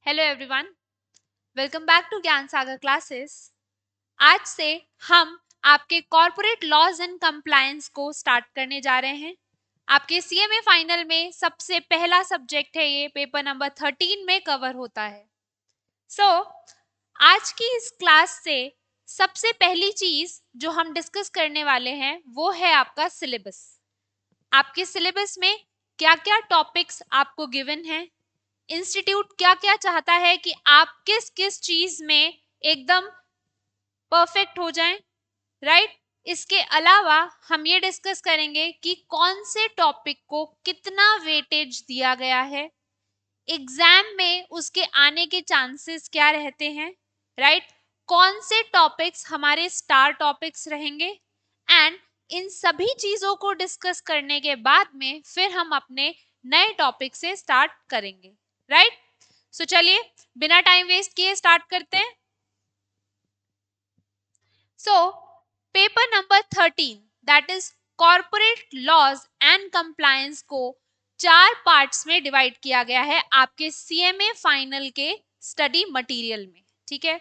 Hello everyone, welcome back to Gyan Sagar classes. आज से हम आपके कॉर्पोरेट लॉज एंड कंप्लायंस को स्टार्ट करने जा रहे हैं। आपके सीएमए फाइनल में सबसे पहला सब्जेक्ट है, ये पेपर नंबर 13 में कवर होता है। आज की इस क्लास से सबसे पहली चीज जो हम डिस्कस करने वाले हैं वो है आपका सिलेबस। आपके सिलेबस में क्या क्या टॉपिक्स आपको गिवन है, इंस्टीट्यूट क्या क्या चाहता है कि आप किस किस चीज में एकदम परफेक्ट हो जाएं, राइट। इसके अलावा हम ये डिस्कस करेंगे कि कौन से टॉपिक को कितना वेटेज दिया गया है, एग्जाम में उसके आने के चांसेस क्या रहते हैं, राइट। कौन से टॉपिक्स हमारे स्टार टॉपिक्स रहेंगे, एंड इन सभी चीजों को डिस्कस करने के बाद में फिर हम अपने नए टॉपिक से स्टार्ट करेंगे, राइट। सो चलिए बिना टाइम वेस्ट किए स्टार्ट करते हैं। Paper number 13 that is corporate laws and compliance को 4 पार्ट्स में डिवाइड किया गया है आपके सीएमए फाइनल के स्टडी मटेरियल में। ठीक है,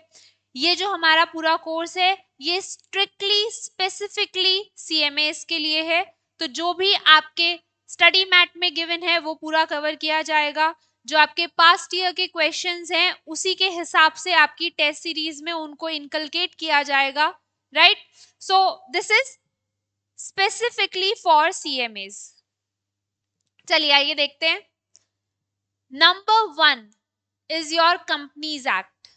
ये जो हमारा पूरा कोर्स है ये स्ट्रिक्टली स्पेसिफिकली सीएमएस के लिए है। तो जो भी आपके स्टडी मैट में गिवन है वो पूरा कवर किया जाएगा। जो आपके पास्ट ईयर के क्वेश्चंस हैं उसी के हिसाब से आपकी टेस्ट सीरीज में उनको इनकलकेट किया जाएगा, right. So this is specifically for CMS. चलिए आइए देखते हैं। Number 1 is your companies act.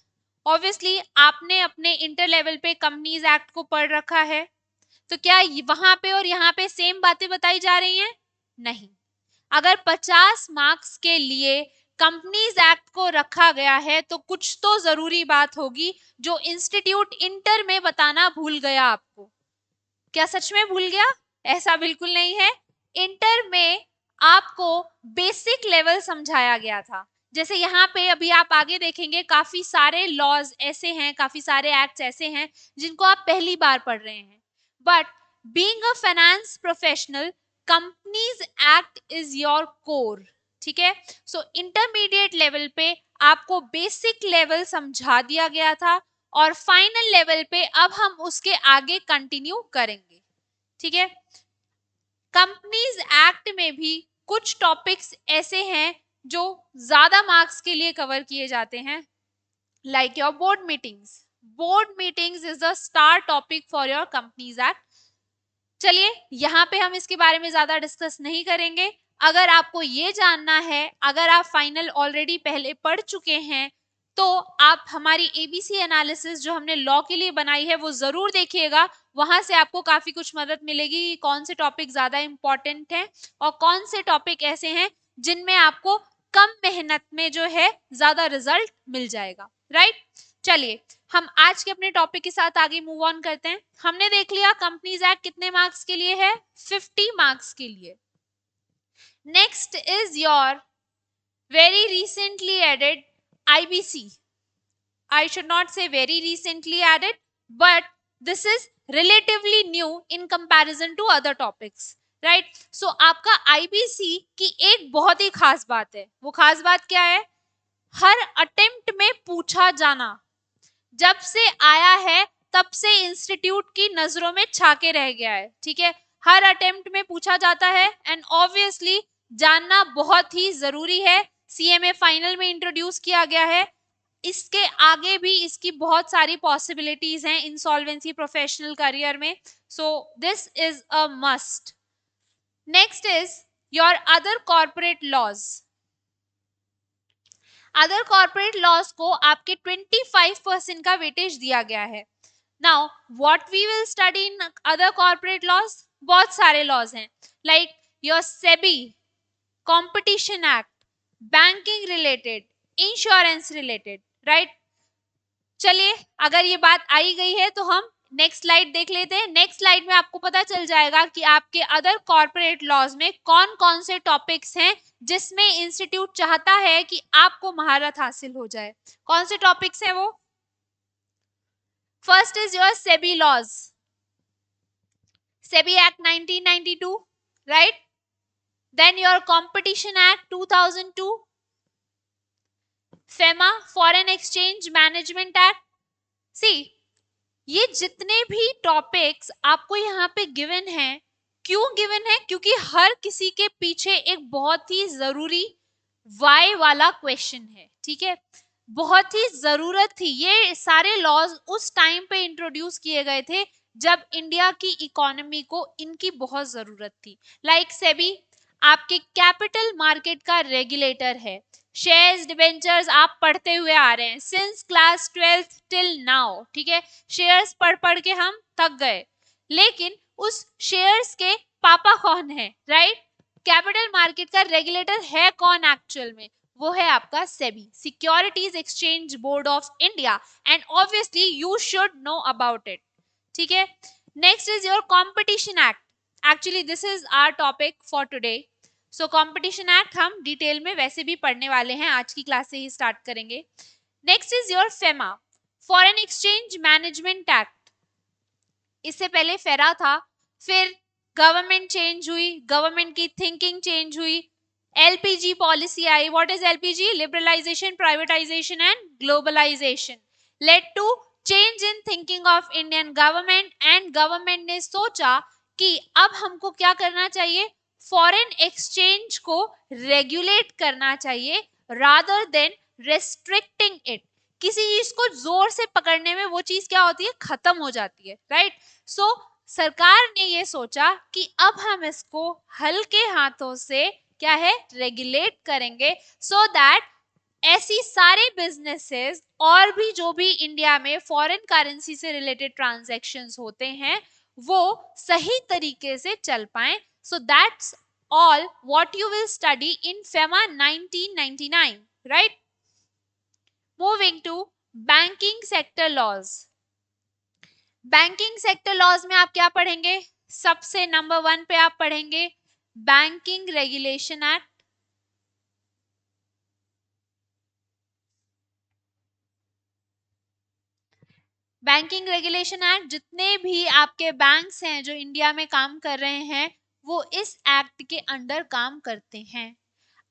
Obviously आपने अपने इंटर लेवल पे कंपनीज एक्ट को पढ़ रखा है, तो क्या वहां पे और यहाँ पे सेम बातें बताई जा रही हैं? नहीं। अगर 50 मार्क्स के लिए कंपनीज एक्ट को रखा गया है तो कुछ तो जरूरी बात होगी जो इंस्टीट्यूट इंटर में बताना भूल गया आपको। क्या सच में भूल गया? ऐसा बिल्कुल नहीं है। इंटर में आपको बेसिक लेवल समझाया गया था। जैसे यहाँ पे अभी आप आगे देखेंगे काफी सारे लॉज ऐसे हैं, काफी सारे एक्ट्स ऐसे हैं जिनको आप पहली बार पढ़ रहे हैं। But being a finance professional, companies act is your core. ठीक है, सो इंटरमीडिएट लेवल पे आपको बेसिक लेवल समझा दिया गया था और फाइनल लेवल पे अब हम उसके आगे कंटिन्यू करेंगे। ठीक है, कंपनीज एक्ट में भी कुछ टॉपिक्स ऐसे हैं जो ज्यादा मार्क्स के लिए कवर किए जाते हैं, like your board meetings. Board meetings is the star topic for your companies act. चलिए यहाँ पे हम इसके बारे में ज्यादा डिस्कस नहीं करेंगे। अगर आपको ये जानना है, अगर आप फाइनल ऑलरेडी पहले पढ़ चुके हैं तो आप हमारी एबीसी एनालिसिस जो हमने लॉ के लिए बनाई है वो जरूर देखिएगा। वहां से आपको काफी कुछ मदद मिलेगी कौन से टॉपिक ज्यादा इंपॉर्टेंट हैं और कौन से टॉपिक ऐसे हैं जिनमें आपको कम मेहनत में जो है ज्यादा रिजल्ट मिल जाएगा, राइट। चलिए हम आज के अपने टॉपिक के साथ आगे मूव ऑन करते हैं। हमने देख लिया कंपनीज एक्ट कितने मार्क्स के लिए है, 50 मार्क्स के लिए। Next is your very recently added IBC. I should not say very recently added, but this is relatively new in comparison to other topics, right? So आपका IBC की एक बहुत ही खास बात है। वो खास बात क्या है? हर अटेम्प्ट में पूछा जाना। जब से आया है तब से इंस्टीट्यूट की नजरों में छाके रह गया है। ठीक है, हर अटेम्प्ट में पूछा जाता है एंड ऑब्वियसली जानना बहुत ही जरूरी है। सीएमए फाइनल में इंट्रोड्यूस किया गया है, इसके आगे भी इसकी बहुत सारी पॉसिबिलिटीज हैं इंसॉल्वेंसी प्रोफेशनल करियर में। So this is a must. Next is your other corporate laws. Other corporate laws को आपके 25% का वेटेज दिया गया है। Now what we will study in other corporate laws, बहुत सारे लॉज हैं like your SEBI, competition act, banking related, insurance related, right. चलिए अगर ये बात आई गई है तो हम नेक्स्ट स्लाइड देख लेते हैं। नेक्स्ट स्लाइड में आपको पता चल जाएगा कि आपके अदर कॉर्पोरेट लॉज में कौन कौन से टॉपिक्स हैं जिसमें इंस्टीट्यूट चाहता है कि आपको महारत हासिल हो जाए। कौन से टॉपिक्स हैं वो? First is your SEBI laws, SEBI act 1992, right. Then your competition act 2002, FEMA, foreign exchange management act. See, ये जितने भी टॉपिक्स आपको यहाँ पे गिवन हैं, क्यों गिवन है? क्योंकि हर किसी के पीछे एक बहुत ही जरूरी वाई वाला क्वेश्चन है, ठीक है। बहुत ही जरूरत थी, ये सारे लॉज उस टाइम पे इंट्रोड्यूस किए गए थे जब इंडिया की इकोनॉमी को इनकी बहुत जरूरत थी। लाइक सेबी आपके कैपिटल मार्केट का रेगुलेटर है। शेयर्स, डिबेंचर्स आप पढ़ते हुए आ रहे हैं since class 12th till now, ठीक है। शेयर्स पढ़ पढ़ के हम थक गए, लेकिन उस शेयर्स के पापा कौन है, राइट? कैपिटल मार्केट का रेगुलेटर है कौन एक्चुअल में? वो है आपका SEBI, securities exchange board of India, and obviously you should know about it, ठीक है। Next is your competition act. Actually this is our topic for today. So competition act हम डिटेल में वैसे भी पढ़ने वाले हैं, आज की क्लास से ही स्टार्ट करेंगे। Next is your FEMA, foreign exchange management act. इससे पहले फेरा था, फिर गवर्नमेंट चेंज हुई, गवर्नमेंट की थिंकिंग चेंज हुई, एलपीजी पॉलिसी आई। What is LPG? Liberalisation, privatisation and globalisation led to change in thinking of Indian government, and government ने सोचा कि अब हमको क्या करना चाहिए, फॉरेन एक्सचेंज को रेगुलेट करना चाहिए रादर देन रेस्ट्रिक्टिंग इट। किसी चीज को जोर से पकड़ने में वो चीज क्या होती है, खत्म हो जाती है, राइट? सो सरकार ने ये सोचा कि अब हम इसको हल्के हाथों से क्या है, रेगुलेट करेंगे, सो दैट ऐसी सारे बिजनेसेस और भी जो भी इंडिया में फॉरेन करेंसी से रिलेटेड ट्रांजैक्शंस होते हैं वो सही तरीके से चल पाए। So that's all what you will study in FEMA 1999, right? Moving to banking sector laws. Banking sector laws में आप क्या पढ़ेंगे? सबसे नंबर 1 पे आप पढ़ेंगे banking regulation act. Banking regulation act, जितने भी आपके बैंक्स हैं जो इंडिया में काम कर रहे हैं वो इस एक्ट के अंडर काम करते हैं।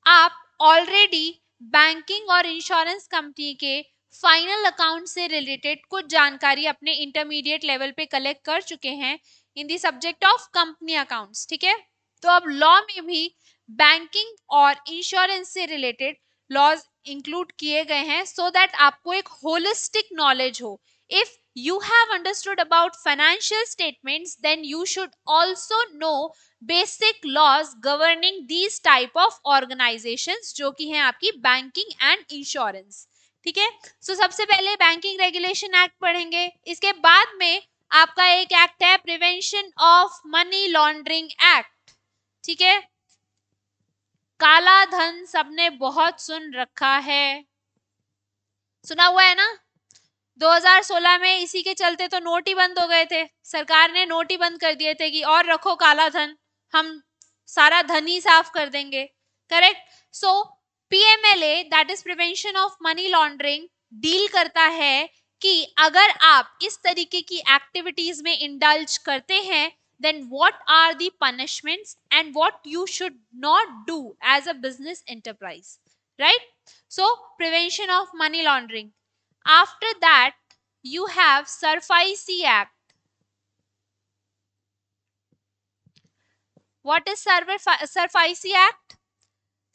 आप ऑलरेडी बैंकिंग और इंश्योरेंस कंपनी के फाइनल अकाउंट से रिलेटेड कुछ जानकारी अपने इंटरमीडिएट लेवल पे कलेक्ट कर चुके हैं in the subject of company accounts, ठीक है। तो अब लॉ में भी बैंकिंग और इंश्योरेंस से रिलेटेड लॉज इंक्लूड किए गए हैं सो दैट आपको एक होलिस्टिक नॉलेज हो। If you have understood about financial statements, then you should also know basic laws governing these type of organizations जो कि हैं आपकी बैंकिंग एंड इंश्योरेंस, ठीक है। सो सबसे पहले बैंकिंग रेगुलेशन एक्ट पढ़ेंगे, इसके बाद में आपका एक एक्ट है prevention of money laundering act, ठीक है। काला धन सबने बहुत सुन रखा है, सुना हुआ है ना? 2016 में इसी के चलते तो नोट ही बंद हो गए थे, सरकार ने नोट ही बंद कर दिए थे कि और रखो काला धन, हम सारा धन ही साफ कर देंगे, correct. So PMLA that is prevention of money laundering deal करता है कि अगर आप इस तरीके की एक्टिविटीज में इंडल्ज करते हैं then what are the punishments and what you should not do as a business enterprise, right? So prevention of money laundering. After that, you have SARFAESI Act. What is SARFAESI Act?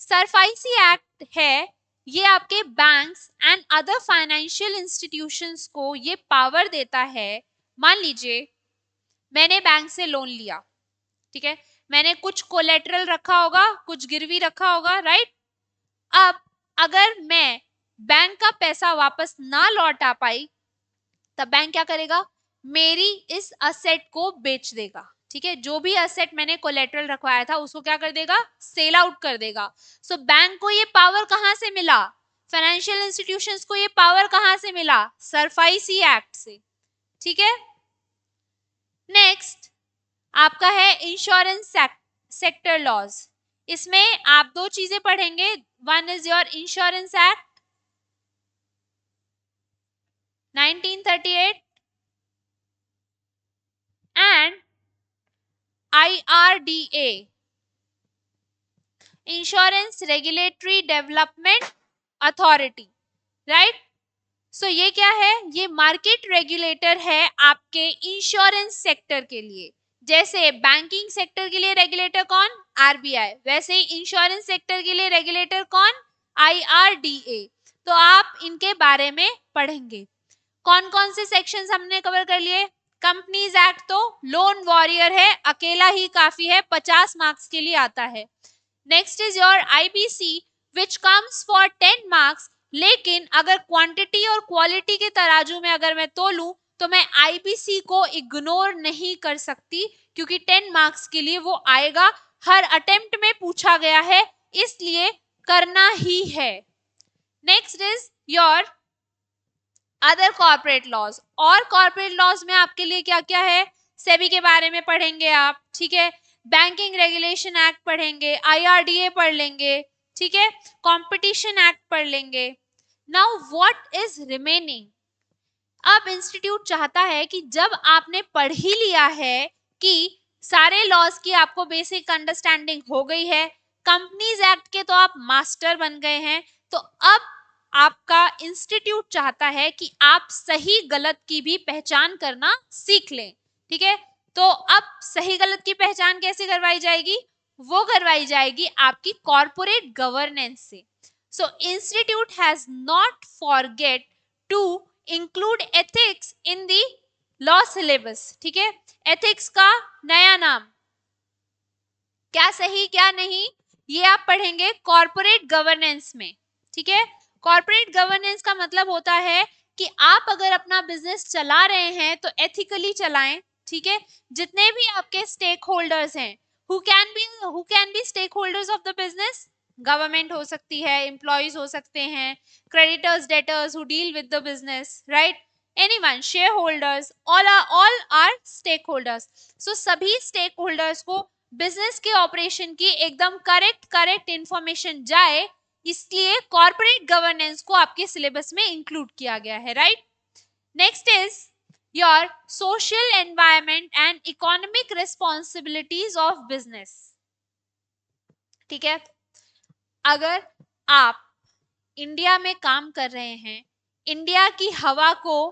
SARFAESI Act है, ये आपके banks and other financial institutions को ये power देता है। मान लीजिए मैंने बैंक से लोन लिया, ठीक है, मैंने कुछ कोलेटरल रखा होगा, कुछ गिरवी रखा होगा, राइट? अब अगर मैं बैंक का पैसा वापस ना लौटा पाई तब बैंक क्या करेगा, मेरी इस असेट को बेच देगा, ठीक है। जो भी असेट मैंने कोलेटरल रखवाया था उसको क्या कर देगा, सेल आउट कर देगा। सो बैंक को ये पावर कहां से मिला, फाइनेंशियल इंस्टीट्यूशंस को ये पावर कहां से मिला, सरफाईसी एक्ट से, ठीक है। नेक्स्ट आपका है इंश्योरेंस सेक्टर लॉज। इसमें आप दो चीजें पढ़ेंगे, one is your insurance act 1938 and IRDA, Insurance Regulatory Development Authority, right. So ये क्या है, ये मार्केट रेगुलेटर है आपके इंश्योरेंस सेक्टर के लिए। जैसे बैंकिंग सेक्टर के लिए रेगुलेटर कौन, आरबीआई, वैसे ही इंश्योरेंस सेक्टर के लिए रेगुलेटर कौन, आईआरडीए। तो आप इनके बारे में पढ़ेंगे। कौन कौन से सेक्शंस हमने कवर कर लिए। कंपनीज एक्ट तो लोन वॉरियर है, अकेला ही काफी है, 50 मार्क्स के लिए आता है। Next is your IBC which comes for 10 marks, लेकिन अगर क्वांटिटी और क्वालिटी के तराजू में अगर मैं तोलूं तो मैं आईबीसी को इग्नोर नहीं कर सकती, क्योंकि 10 मार्क्स के लिए वो आएगा, हर अटेम्प्ट में पूछा गया है, इसलिए करना ही है। Next is your other corporate laws, और कॉर्पोरेट लॉज में आपके लिए क्या क्या है, सेबी के बारे में पढ़ेंगे आप, ठीक है, बैंकिंग रेगुलेशन एक्ट पढ़ेंगे, आईआरडीए पढ़ लेंगे, ठीक है, कंपटीशन एक्ट पढ़ लेंगे। नाउ व्हाट इज रिमेनिंग, अब इंस्टीट्यूट चाहता है कि जब आपने पढ़ ही लिया है कि सारे लॉज की आपको बेसिक अंडरस्टैंडिंग हो गई है, कंपनीज एक्ट के तो आप मास्टर बन गए हैं, तो अब आपका इंस्टीट्यूट चाहता है कि आप सही गलत की भी पहचान करना सीख लें, ठीक है। तो अब सही गलत की पहचान कैसे करवाई जाएगी, वो करवाई जाएगी आपकी कॉर्पोरेट गवर्नेंस से। So institute has not forget to include ethics in the law syllabus, ठीक है। एथिक्स का नया नाम, क्या सही क्या नहीं, ये आप पढ़ेंगे कॉर्पोरेट गवर्नेंस में, ठीक है। कॉर्पोरेट गवर्नेंस का मतलब होता है कि आप अगर अपना बिजनेस चला रहे हैं तो एथिकली चलाएं, ठीक है। जितने भी आपके स्टेक होल्डर्स हैं, who can be stakeholders of the business, government हो सकती है, एम्प्लॉयज हो सकते हैं, creditors debtors who deal with the business, right, anyone, shareholders, all are stakeholders. So सभी स्टेक होल्डर्स को बिजनेस के ऑपरेशन की एकदम करेक्ट इंफॉर्मेशन जाए, इसलिए कॉर्पोरेट गवर्नेंस को आपके सिलेबस में इंक्लूड किया गया है, right. Next is your social environment and economic responsibilities of business, ठीक है। अगर आप इंडिया में काम कर रहे हैं, इंडिया की हवा को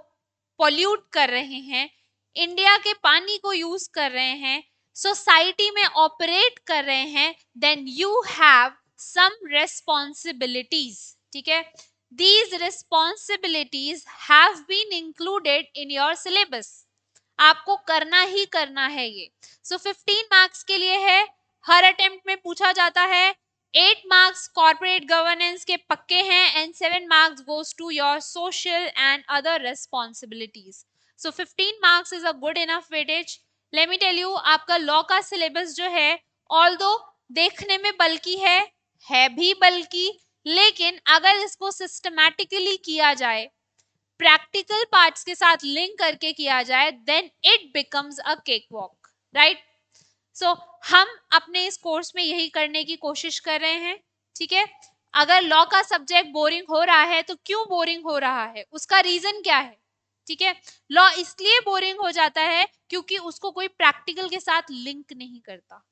पॉल्यूट कर रहे हैं, इंडिया के पानी को यूज कर रहे हैं, सोसाइटी में ऑपरेट कर रहे हैं, then you have some responsibilities, ठीक है। These responsibilities have been included in your syllabus, आपको करना ही करना है ये। सो 15 मार्क्स के लिए है, हर अटेम्प्ट में पूछा जाता है, 8 मार्क्स कॉर्पोरेट गवर्नेंस के पक्के हैं and 7 marks goes to your social and other responsibilities. So 15 marks is a good enough weightage. Let me tell you, आपका लॉ का सिलेबस जो है, ऑल्दो देखने में बल्कि है भी बल्कि, लेकिन अगर इसको सिस्टमैटिकली किया जाए, प्रैक्टिकल पार्ट्स के साथ लिंक करके किया जाए, then it becomes a cake walk, right. So हम अपने इस कोर्स में यही करने की कोशिश कर रहे हैं, ठीक है। अगर लॉ का सब्जेक्ट बोरिंग हो रहा है तो क्यों बोरिंग हो रहा है, उसका रीजन क्या है, ठीक है। लॉ इसलिए बोरिंग हो जाता है क्योंकि उसको कोई प्रैक्टिकल के साथ लिंक नहीं करता।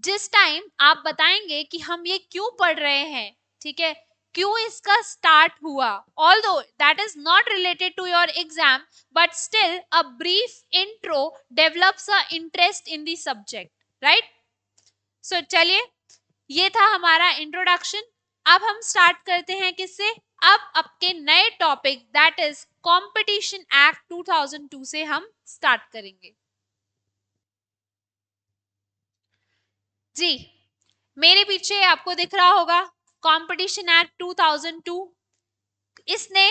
जिस टाइम आप बताएंगे कि हम ये क्यों पढ़ रहे हैं, ठीक है, क्यों इसका स्टार्ट हुआ, although that is not related to your exam, but still a brief intro develops a interest in the subject, right. So चलिए, ये था हमारा इंट्रोडक्शन। अब हम स्टार्ट करते हैं किससे, अब आपके नए topic that is competition act 2002 से हम स्टार्ट करेंगे। जी, मेरे पीछे आपको दिख रहा होगा कंपटीशन एक्ट 2002। इसने,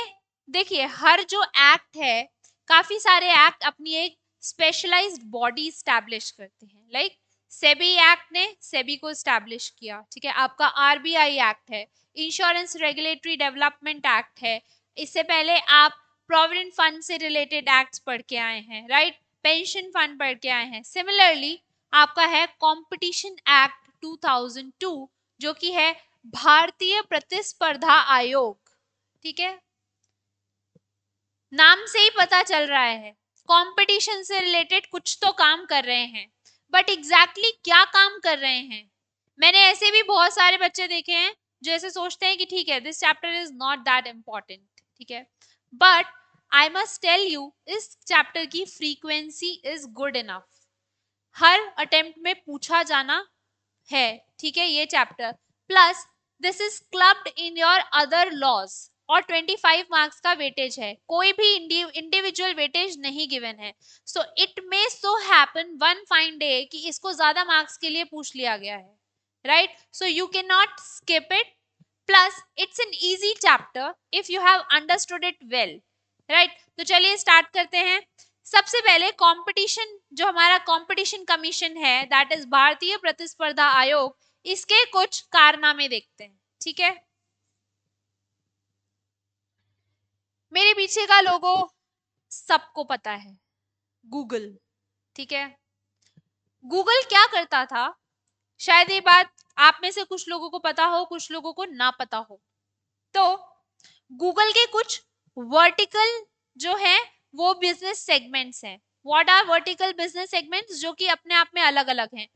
देखिए, हर जो एक्ट है, काफी सारे एक्ट अपनी एक स्पेशलाइज्ड बॉडी स्टैब्लिश करते हैं, लाइक सेबी एक्ट ने सेबी को स्टैब्लिश किया, ठीक है। आपका आरबीआई एक्ट है, इंश्योरेंस रेगुलेटरी डेवलपमेंट एक्ट है, इससे पहले आप प्रोविडेंट फंड से रिलेटेड एक्ट्स पढ़ के आए हैं, राइट, पेंशन फंड पढ़ के आए हैं। सिमिलरली आपका है कंपटीशन एक्ट 2002, जो कि है भारतीय प्रतिस्पर्धा आयोग, ठीक है। नाम से ही पता चल रहा है कंपटीशन से रिलेटेड कुछ तो काम कर रहे हैं, बट एग्जैक्टली क्या काम कर रहे हैं। मैंने ऐसे भी बहुत सारे बच्चे देखे हैं जो ऐसे सोचते हैं कि ठीक है, this chapter is not that important, ठीक है, but I must tell you इस चैप्टर की फ्रीक्वेंसी इज गुड इनफ, हर अटेम्प्ट में पूछा जाना है, ठीक है ये chapter, plus this is clubbed in your other laws, और 25 मार्क्स का वेटेज है, कोई भी इंडिविजुअल वेटेज नहीं गिवन है, so it may so happen one fine day कि इसको ज्यादा मार्क्स के लिए पूछ लिया गया है, right, so you can not skip it, plus it's an easy chapter if you have understood it well, right. तो चलिए स्टार्ट करते हैं। सबसे पहले कंपटीशन, जो हमारा कंपटीशन कमीशन है दैट इज भारतीय प्रतिस्पर्धा आयोग, इसके कुछ कारनामे देखते हैं, ठीक है। मेरे पीछे का लोगो सबको पता है, गूगल, ठीक है। गूगल क्या करता था, शायद ये बात आप में से कुछ लोगों को पता हो, कुछ लोगों को ना पता हो। तो गूगल के कुछ वर्टिकल जो है वो बिजनेस सेगमेंट्स हैं। What are vertical business segments, जो कि अपने आप में अलग अलग हैं।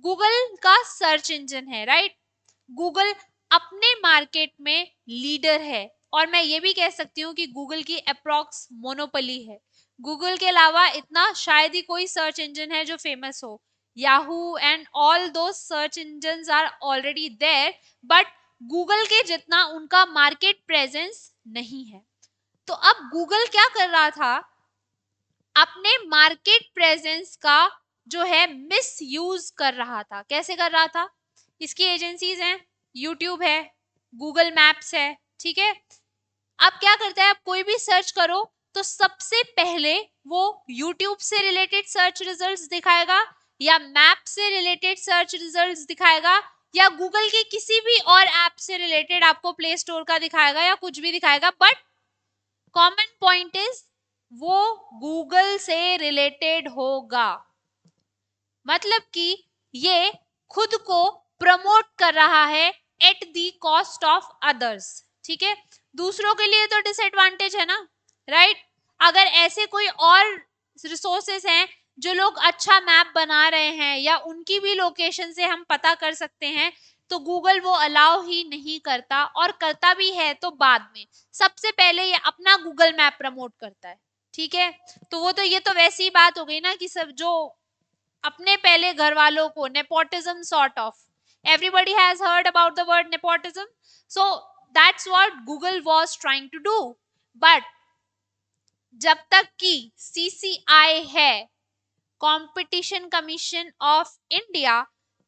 गूगल का सर्च इंजन है, राइट, गूगल अपने मार्केट में लीडर है, और मैं ये भी कह सकती हूँ कि गूगल की अप्रॉक्स मोनोपोली है। गूगल के अलावा इतना शायद ही कोई सर्च इंजन है जो फेमस हो। Yahoo and all those search engines are already there, but Google के जितना उनका मार्केट प्रेजेंस नहीं है। तो अब गूगल क्या कर रहा था, अपने मार्केट प्रेजेंस का जो है मिस यूज कर रहा था। कैसे कर रहा था, इसकी एजेंसीज हैं, यूट्यूब है, गूगल मैप्स है, ठीक है। अब क्या करता है, आप कोई भी सर्च करो तो सबसे पहले वो यूट्यूब से रिलेटेड सर्च रिजल्ट्स दिखाएगा, या मैप से रिलेटेड सर्च रिजल्ट्स दिखाएगा, या गूगल के किसी भी और ऐप से रिलेटेड आपको प्ले स्टोर का दिखाएगा, या कुछ भी दिखाएगा, बट कॉमन पॉइंट इज वो गूगल से रिलेटेड होगा। मतलब कि ये खुद को प्रमोट कर रहा है at the cost of others, ठीक है। दूसरों के लिए तो डिसएडवांटेज है ना, राइट। अगर ऐसे कोई और रिसोर्सेस हैं जो लोग अच्छा मैप बना रहे हैं, या उनकी भी लोकेशन से हम पता कर सकते हैं, तो गूगल वो अलाउ ही नहीं करता, और करता भी है तो बाद में। सबसे पहले ये अपना गूगल मैप प्रमोट करता है, ठीक है। तो वो तो ये तो वैसी बात हो गई ना कि सब जो अपने पहले घर वालों को, nepotism sort of, everybody has heard about the word nepotism, so that's what Google was trying to do, but जब तक कि CCI है, कंपटीशन कमीशन ऑफ इंडिया,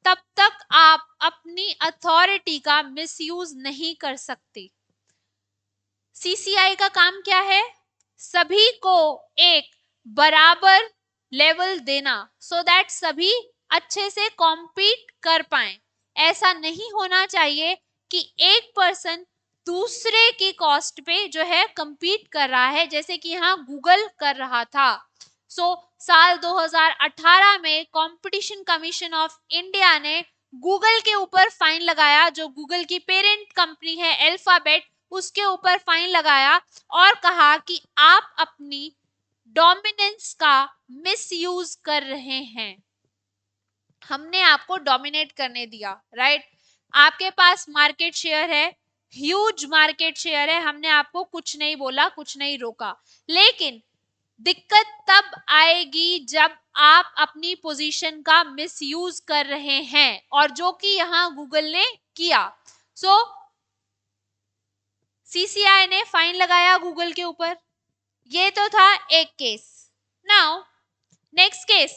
तब तक आप अपनी अथॉरिटी का मिसयूज नहीं कर सकते। CCI का काम क्या है, सभी को एक बराबर लेवल देना, सो दैट सभी अच्छे से कॉम्पीट कर पाए। ऐसा नहीं होना चाहिए कि एक पर्सन दूसरे की कॉस्ट पे जो है compete कर रहा है, जैसे कि यहाँ गूगल कर रहा था। साल 2018 में कंपटीशन कमीशन ऑफ इंडिया ने गूगल के ऊपर फाइन लगाया, जो गूगल की पेरेंट कंपनी है अल्फाबेट, उसके ऊपर फाइन लगाया, और कहा कि आप अपनी डोमिनेंस का मिसयूज कर रहे हैं। हमने आपको डोमिनेट करने दिया, राइट। आपके पास मार्केट शेयर है, ह्यूज मार्केट शेयर है, हमने आपको कुछ नहीं बोला, कुछ नहीं रोका, लेकिन दिक्कत तब आएगी जब आप अपनी पोजीशन का मिसयूज कर रहे हैं, और जो कि यहां गूगल ने किया। CCI ने फाइन लगाया गूगल के ऊपर। ये तो था एक केस। नाउ नेक्स्ट केस,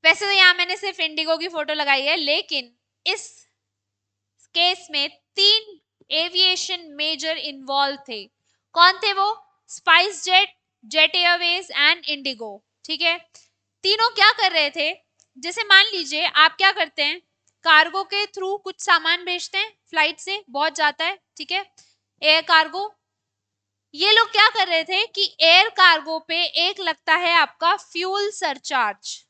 वैसे तो यहां मैंने सिर्फ इंडिगो की फोटो लगाई है, लेकिन इस केस में 3 एविएशन मेजर इन्वॉल्व थे। कौन थे वो, spice jet, jet Airways and Indigo, ठीक है। तीनों क्या कर रहे थे, जैसे मान लीजिए आप क्या करते हैं, कार्गो के थ्रू कुछ सामान भेजते हैं, फ्लाइट से बहुत जाता है, ठीक है, एयर कार्गो। ये लोग क्या कर रहे थे कि एयर कार्गो पे एक लगता है आपका फ्यूल सरचार्ज।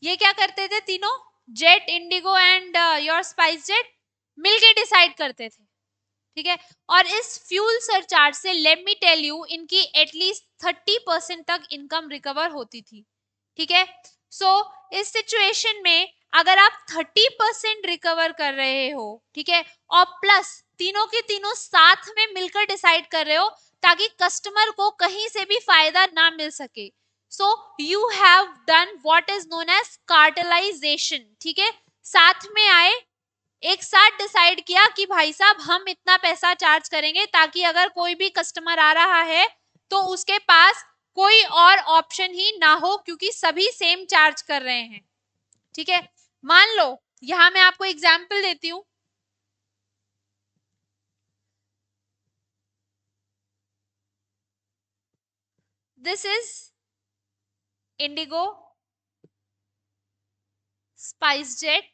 ये क्या करते थे तीनों, jet, Indigo and your spice jet, मिलके डिसाइड करते थे, ठीक है। और इस फ्यूल सरचार्ज से लेट मी टेल यू इनकी एटलीस्ट 30% तक इनकम रिकवर होती थी। ठीक है। सो इस सिचुएशन में अगर आप 30% रिकवर कर रहे हो, ठीक है, और प्लस तीनों के तीनों साथ में मिलकर डिसाइड कर रहे हो ताकि कस्टमर को कहीं से भी फायदा ना मिल सके, so you have done what is known as cartelization. ठीक है, साथ में आए, एक साथ डिसाइड किया कि भाई साहब हम इतना पैसा चार्ज करेंगे ताकि अगर कोई भी कस्टमर आ रहा है तो उसके पास कोई और ऑप्शन ही ना हो, क्योंकि सभी सेम चार्ज कर रहे हैं। ठीक है, मान लो यहां मैं आपको एग्जाम्पल देती हूं। This is Indigo, spice jet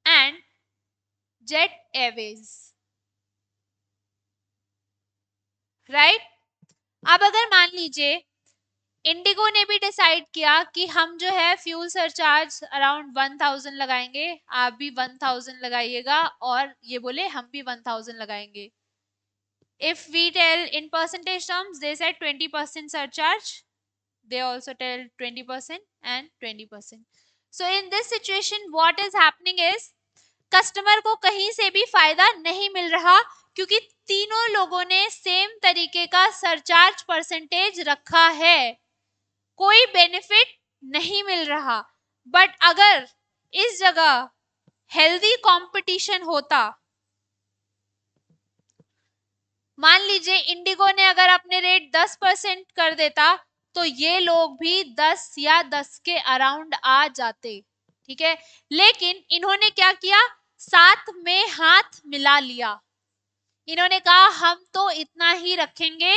and jet Airways, right. अब अगर मान लीजिए इंडिगो ने भी डिसाइड किया कि हम जो है फ्यूल सरचार्ज अराउंड 1000 लगाएंगे, आप भी 1000 लगाइएगा, और ये बोले हम भी 1000 लगाएंगे। If we tell in percentage terms, they said 20% surcharge. They also tell 20% and 20%. So in this situation, what is happening is customer को कहीं से भी फायदा नहीं मिल रहा, क्योंकि तीनों लोगों ने सेम तरीके का सरचार्ज परसेंटेज रखा है, कोई बेनिफिट नहीं मिल रहा। बट अगर इस जगह हेल्दी कंपटीशन होता, मान लीजिए इंडिगो ने अगर अपने रेट 10% कर देता तो ये लोग भी 10 या 10 के अराउंड आ जाते। ठीक है, लेकिन इन्होंने क्या किया, साथ में हाथ मिला लिया। इन्होंने कहा हम तो इतना ही रखेंगे,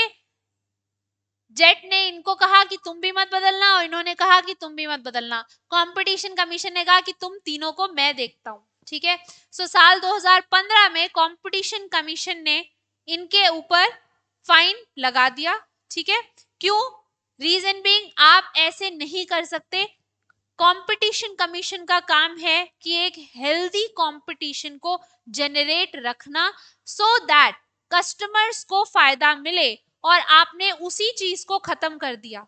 जेट ने इनको कहा कि तुम भी मत बदलना, और इन्होंने कहा कि तुम भी मत बदलना। कंपटीशन कमीशन ने कहा कि तुम तीनों को मैं देखता हूं। ठीक है, सो साल 2015 में कंपटीशन कमीशन ने इनके ऊपर फाइन लगा दिया। ठीक है, क्यों? रीजन बीइंग आप ऐसे नहीं कर सकते। कंपटीशन कमीशन का काम है कि एक हेल्दी कंपटीशन को जनरेट रखना, सो दैट कस्टमर्स को फायदा मिले, और आपने उसी चीज को खत्म कर दिया।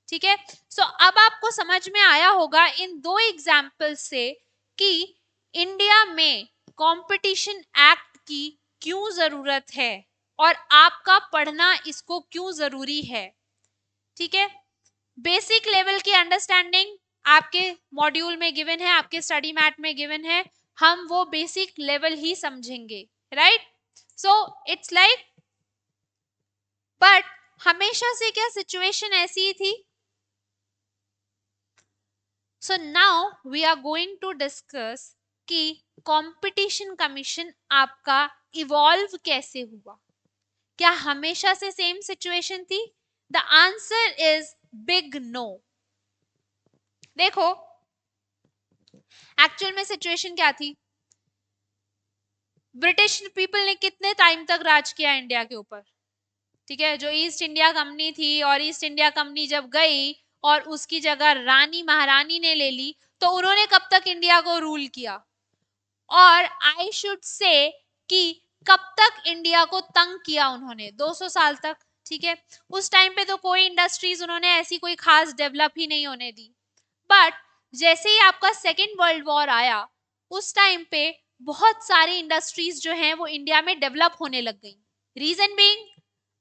ठीक है, सो अब आपको समझ में आया होगा इन दो एग्जाम्पल से कि इंडिया में कंपटीशन एक्ट की क्यों जरूरत है और आपका पढ़ना इसको क्यों जरूरी है। ठीक है, बेसिक लेवल की अंडरस्टैंडिंग आपके मॉड्यूल में गिवन है, आपके स्टडी मैट में गिवन है, हम वो बेसिक लेवल ही समझेंगे, right. So it's like, but हमेशा से क्या सिचुएशन ऐसी ही थी? So now we are going to discuss कि कंपटीशन कमीशन आपका इवॉल्व कैसे हुआ। क्या हमेशा से सेम सिचुएशन थी? The answer is big no. देखो एक्चुअल में सिचुएशन क्या थी, ब्रिटिश पीपल ने कितने टाइम तक राज किया इंडिया के ऊपर। ठीक है, जो ईस्ट इंडिया कंपनी थी, और ईस्ट इंडिया कंपनी जब गई और उसकी जगह रानी महारानी ने ले ली, तो उन्होंने कब तक इंडिया को रूल किया? और आई शुड से कि कब तक इंडिया को तंग किया उन्होंने? 200 साल तक। ठीक है, उस टाइम पे तो कोई इंडस्ट्रीज उन्होंने ऐसी कोई खास डेवलप ही नहीं होने दी। बट जैसे ही आपका सेकेंड वर्ल्ड वॉर आया, उस टाइम पे बहुत सारी इंडस्ट्रीज जो हैं वो इंडिया में डेवलप होने लग गई। Reason being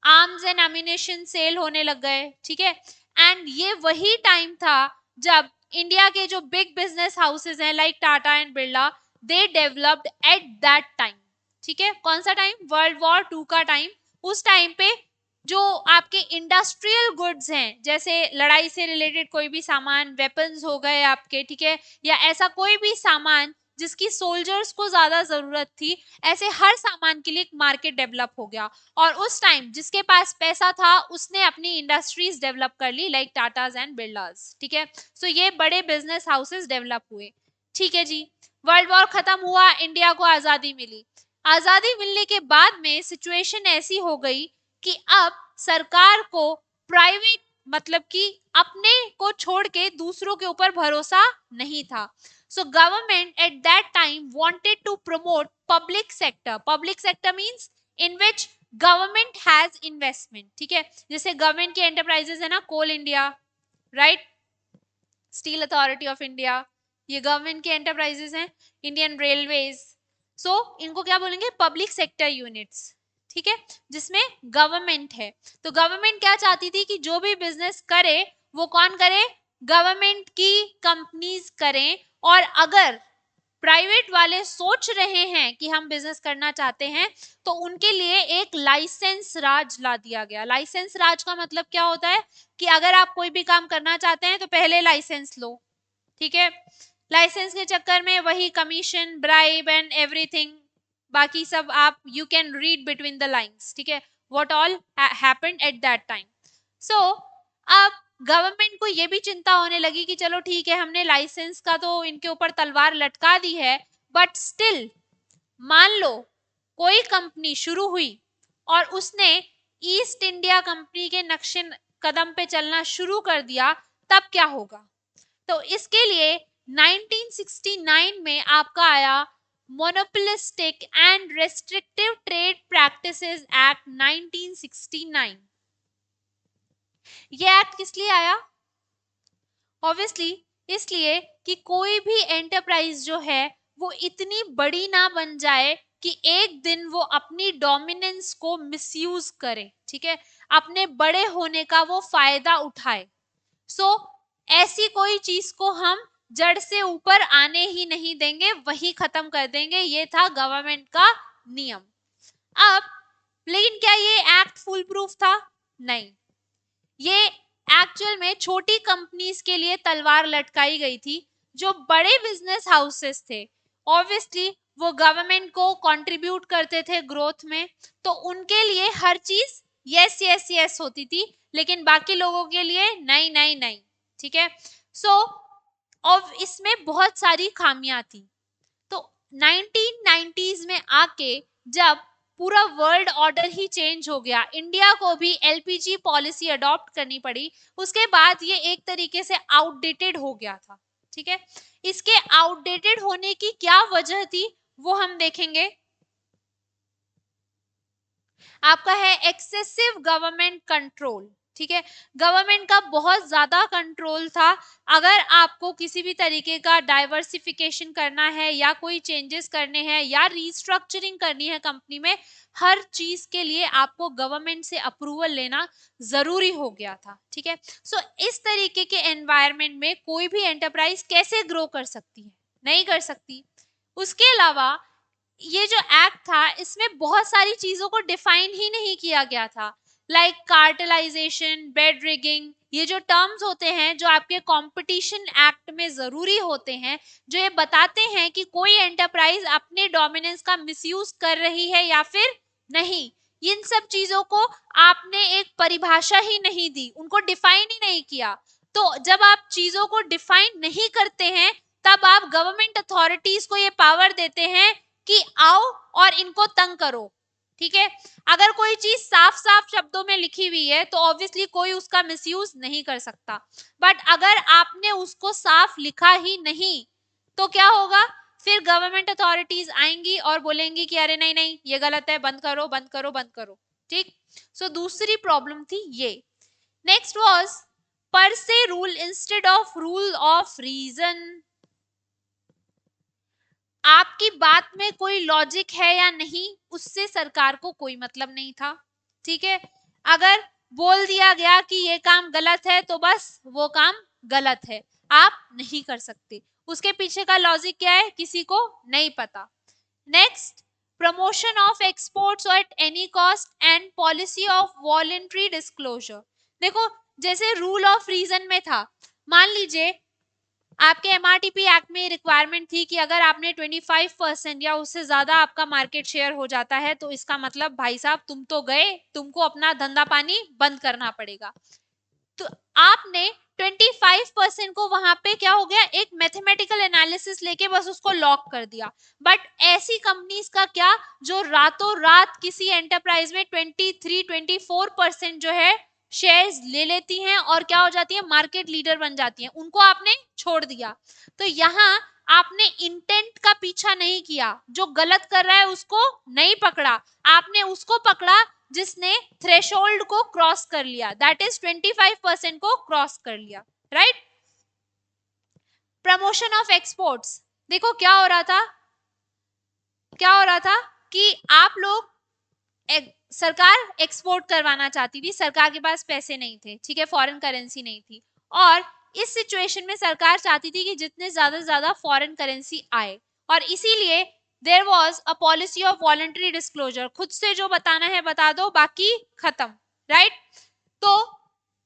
arms and ammunition sale होने लग गए। ठीक है, एंड ये वही टाइम था जब इंडिया के जो बिग बिजनेस हाउसेस हैं like Tata and Birla, they developed eight that time. ठीक है, कौन सा टाइम? वर्ल्ड वॉर 2 का टाइम। उस टाइम पे जो आपके इंडस्ट्रियल गुड्स हैं, जैसे लड़ाई से रिलेटेड कोई भी सामान, वेपन्स हो गए आपके, ठीक है, या ऐसा कोई भी सामान जिसकी सोल्जर्स को ज्यादा जरूरत थी, ऐसे हर सामान के लिए एक मार्केट डेवलप हो गया। और उस टाइम जिसके पास पैसा था उसने अपनी इंडस्ट्रीज डेवलप कर ली, लाइक टाटाज एंड बिरलास। ठीक है, सो ये बड़े बिजनेस हाउसेस डेवलप हुए। ठीक है जी, वर्ल्ड वॉर खत्म हुआ, इंडिया को आजादी मिली। आजादी मिलने के बाद में सिचुएशन ऐसी हो गई कि अब सरकार को प्राइवेट, मतलब कि अपने को छोड़ के दूसरों के ऊपर भरोसा नहीं था। So government at that time wanted to promote public sector. Public sector means in which government has investment. ठीक है, जैसे गवर्नमेंट की एंटरप्राइजेस है ना, Coal India, right, Steel Authority of India, ये गवर्नमेंट की एंटरप्राइजेस हैं, इंडियन रेलवेज, सो इनको क्या बोलेंगे, पब्लिक सेक्टर यूनिट्स, ठीक है, जिसमें गवर्नमेंट है। तो गवर्नमेंट क्या चाहती थी कि जो भी बिजनेस करे वो कौन करे, गवर्नमेंट की कंपनीज करें, और अगर प्राइवेट वाले सोच रहे हैं कि हम बिजनेस करना चाहते हैं तो उनके लिए एक लाइसेंस राज ला दिया गया। लाइसेंस राज का मतलब क्या होता है कि अगर आप कोई भी काम करना चाहते हैं तो पहले लाइसेंस लो, ठीक है, लाइसेंस के चक्कर में वही कमीशन, ब्राइब एंड एवरीथिंग, बाकी सब आप you can read between the lines, ठीक है, what all happened at that time. So अब गवर्नमेंट को ये भी चिंता होने लगी कि चलो ठीक है, हमने लाइसेंस का तो इनके ऊपर तलवार लटका दी है, बट स्टिल मान लो कोई कंपनी शुरू हुई और उसने ईस्ट इंडिया कंपनी के नक्शे कदम पे चलना शुरू कर दिया, तब क्या होगा। तो इसके लिए 1969 में आपका आया monopolistic and restrictive trade practices act 1969। ये एक्ट किस लिए आया, ऑब्वियसली इसलिए कि कोई भी एंटरप्राइज जो है वो इतनी बड़ी ना बन जाए कि एक दिन वो अपनी डोमिनेंस को मिसयूज करे, ठीक है, अपने बड़े होने का वो फायदा उठाए। सो ऐसी कोई चीज को हम जड़ से ऊपर आने ही नहीं देंगे, वही खत्म कर देंगे, ये था गवर्नमेंट का नियम। अब लेकिन क्या ये एक्ट फुल प्रूफ था, नहीं, ये एक्चुअल में छोटी कंपनीज के लिए तलवार लटकाई गई थी। जो बड़े बिजनेस हाउसेस थे ऑब्वियसली वो गवर्नमेंट को कंट्रीब्यूट करते थे ग्रोथ में, तो उनके लिए हर चीज यस यस यस होती थी, लेकिन बाकी लोगों के लिए नहीं नहीं नहीं, ठीक है। सो अब इसमें बहुत सारी खामियां थी। तो 1990s में आके जब पूरा वर्ल्ड ऑर्डर ही चेंज हो गया, इंडिया को भी एलपीजी पॉलिसी अडॉप्ट करनी पड़ी, उसके बाद ये एक तरीके से आउटडेटेड हो गया था, ठीक है। इसके आउटडेटेड होने की क्या वजह थी वो हम देखेंगे। आपका है एक्सेसिव गवर्नमेंट कंट्रोल, ठीक है, गवर्नमेंट का बहुत ज्यादा कंट्रोल था। अगर आपको किसी भी तरीके का डाइवर्सिफिकेशन करना है या कोई चेंजेस करने हैं या रीस्ट्रक्चरिंग करनी है कंपनी में, हर चीज के लिए आपको गवर्नमेंट से अप्रूवल लेना जरूरी हो गया था, ठीक है। सो इस तरीके के एनवायरमेंट में कोई भी एंटरप्राइज कैसे ग्रो कर सकती है, नहीं कर सकती। उसके अलावा ये जो एक्ट था इसमें बहुत सारी चीजों को डिफाइन ही नहीं किया गया था, लाइक कार्टेलाइजेशन, बेड रिगिंग, ये जो टर्म्स होते हैं जो आपके कंपटीशन एक्ट में जरूरी होते हैं, जो ये बताते हैं कि कोई एंटरप्राइज अपने डोमिनेंस का मिसयूज कर रही है या फिर नहीं, इन सब चीजों को आपने एक परिभाषा ही नहीं दी, उनको डिफाइन ही नहीं किया। तो जब आप चीजों को डिफाइन नहीं करते हैं तब आप गवर्नमेंट अथॉरिटीज को ये पावर देते हैं कि आओ और इनको तंग करो, ठीक है। अगर कोई चीज साफ साफ शब्दों में लिखी हुई है तो ऑब्वियसली कोई उसका मिसयूज नहीं कर सकता, बट अगर आपने उसको साफ लिखा ही नहीं तो क्या होगा, फिर गवर्नमेंट अथॉरिटीज आएंगी और बोलेंगी कि अरे नहीं नहीं ये गलत है, बंद करो बंद करो बंद करो, ठीक। सो दूसरी प्रॉब्लम थी ये। Next was per se rule instead of rule of reason. आपकी बात में कोई लॉजिक है या नहीं उससे सरकार को कोई मतलब नहीं था, ठीक है। अगर बोल दिया गया कि ये काम गलत है तो बस वो काम गलत है, आप नहीं कर सकते, उसके पीछे का लॉजिक क्या है किसी को नहीं पता। Next, promotion of exports at any cost and policy of voluntary disclosure. देखो जैसे रूल ऑफ रीजन में था, मान लीजिए आपके एमआरटीपी एक्ट में रिक्वायरमेंट थी कि अगर आपने 25% या उससे ज्यादा आपका मार्केट शेयर हो जाता है तो इसका मतलब भाई साहब तुम तो गए, तुमको अपना धंधा पानी बंद करना पड़ेगा। तो आपने 25% को वहां पे क्या हो गया, एक मैथमेटिकल एनालिसिस लेके बस उसको लॉक कर दिया। बट ऐसी कंपनीज का क्या जो रातों रात किसी एंटरप्राइज में 23-24% जो है शेयर्स ले लेती हैं और क्या हो जाती है, मार्केट लीडर बन जाती हैं, उनको आपने छोड़ दिया। तो यहाँ आपने इंटेंट का पीछा नहीं किया, जो गलत कर रहा है उसको नहीं पकड़ा, आपने उसको पकड़ा जिसने थ्रेशोल्ड को क्रॉस कर लिया, दैट इज 25% को क्रॉस कर लिया, राइट। प्रमोशन ऑफ एक्सपोर्ट्स, देखो क्या हो रहा था, क्या हो रहा था कि आप लोग सरकार एक्सपोर्ट करवाना चाहती थी, सरकार के पास पैसे नहीं थे, ठीक है, फॉरेन करेंसी नहीं थी, और इस सिचुएशन में सरकार चाहती थी कि जितने ज्यादा से ज्यादा फॉरेन करेंसी आए, और इसीलिए there was a policy of voluntary disclosure, खुद से जो बताना है बता दो, बाकी खत्म, राइट। तो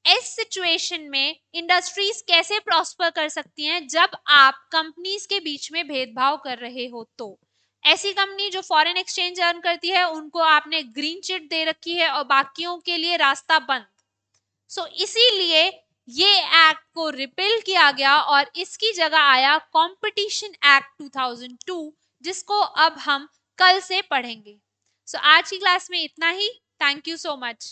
इस सिचुएशन में इंडस्ट्रीज कैसे प्रॉस्पर कर सकती हैं, जब आप कंपनीज के बीच में भेदभाव कर रहे हो। तो ऐसी कंपनी जो फॉरेन एक्सचेंज अर्न करती है उनको आपने ग्रीन चिट दे रखी है और बाकियों के लिए रास्ता बंद। सो इसीलिए ये एक्ट को रिपेल किया गया और इसकी जगह आया कंपटीशन एक्ट 2002, जिसको अब हम कल से पढ़ेंगे। सो आज की क्लास में इतना ही। Thank you so much.